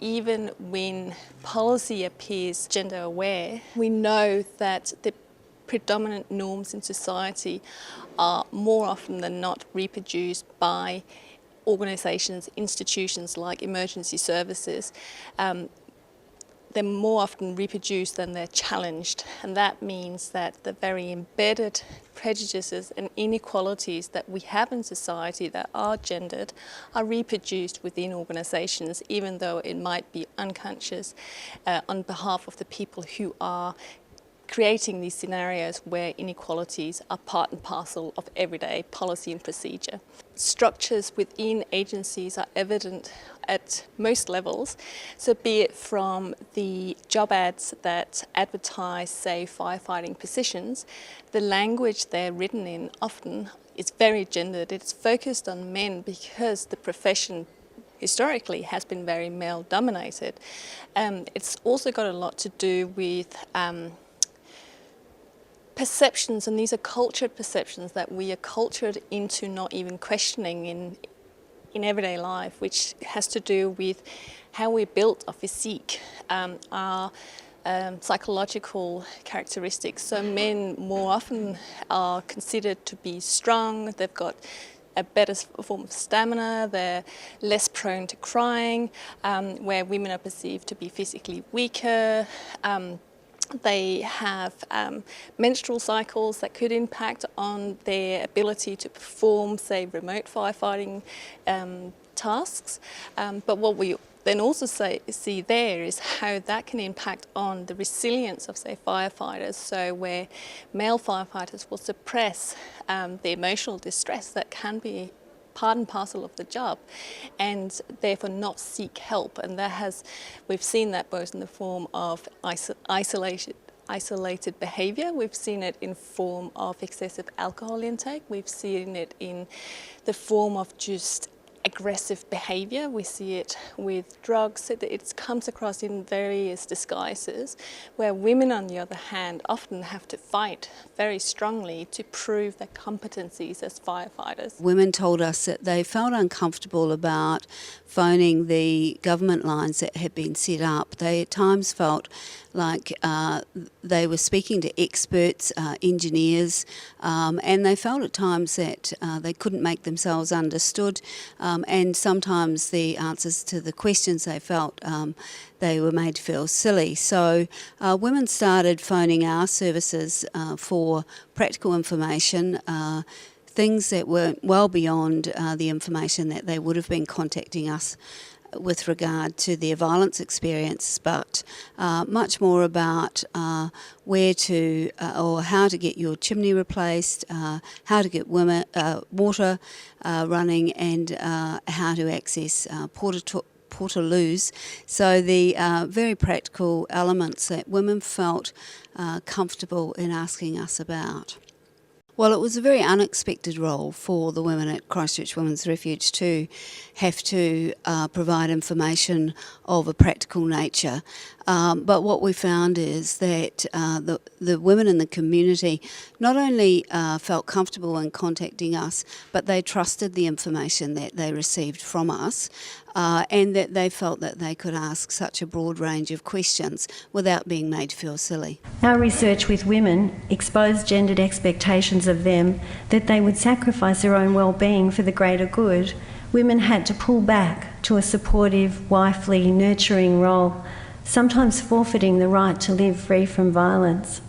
even when policy appears gender aware, we know that the predominant norms in society are more often than not reproduced by organisations, institutions like emergency services. They're more often reproduced than they're challenged, and that means that the very embedded prejudices and inequalities that we have in society that are gendered are reproduced within organisations, even though it might be unconscious on behalf of the people who are creating these scenarios where inequalities are part and parcel of everyday policy and procedure. Structures within agencies are evident at most levels, so be it from the job ads that advertise, say, firefighting positions, the language they're written in often is very gendered. It's focused on men because the profession historically has been very male dominated. It's also got a lot to do with perceptions, and these are cultured perceptions that we are cultured into not even questioning in everyday life, which has to do with how we're built, our physique, our psychological characteristics. So men more often are considered to be strong, they've got a better form of stamina, they're less prone to crying, where women are perceived to be physically weaker. They have menstrual cycles that could impact on their ability to perform, say, remote firefighting tasks. But what we then also see there is how that can impact on the resilience of, say, firefighters. So where male firefighters will suppress the emotional distress that can be part and parcel of the job, and therefore not seek help. And we've seen that both in the form of isolated behaviour, we've seen it in form of excessive alcohol intake, we've seen it in the form of just aggressive behaviour, we see it with drugs. It comes across in various disguises, where women, on the other hand, often have to fight very strongly to prove their competencies as firefighters. Women told us that they felt uncomfortable about phoning the government lines that had been set up. They at times felt like they were speaking to experts, engineers, and they felt at times that they couldn't make themselves understood, and sometimes the answers to the questions they felt they were made to feel silly. So women started phoning our services for practical information, things that were well beyond the information that they would have been contacting us with regard to their violence experience, but much more about where to or how to get your chimney replaced, how to get water running, and how to access portaloos. So the very practical elements that women felt comfortable in asking us about. Well, it was a very unexpected role for the women at Christchurch Women's Refuge to have to provide information of a practical nature. But what we found is that the women in the community not only felt comfortable in contacting us, but they trusted the information that they received from us, and that they felt that they could ask such a broad range of questions without being made to feel silly. Our research with women exposed gendered expectations of them that they would sacrifice their own well-being for the greater good. Women had to pull back to a supportive, wifely, nurturing role, sometimes forfeiting the right to live free from violence.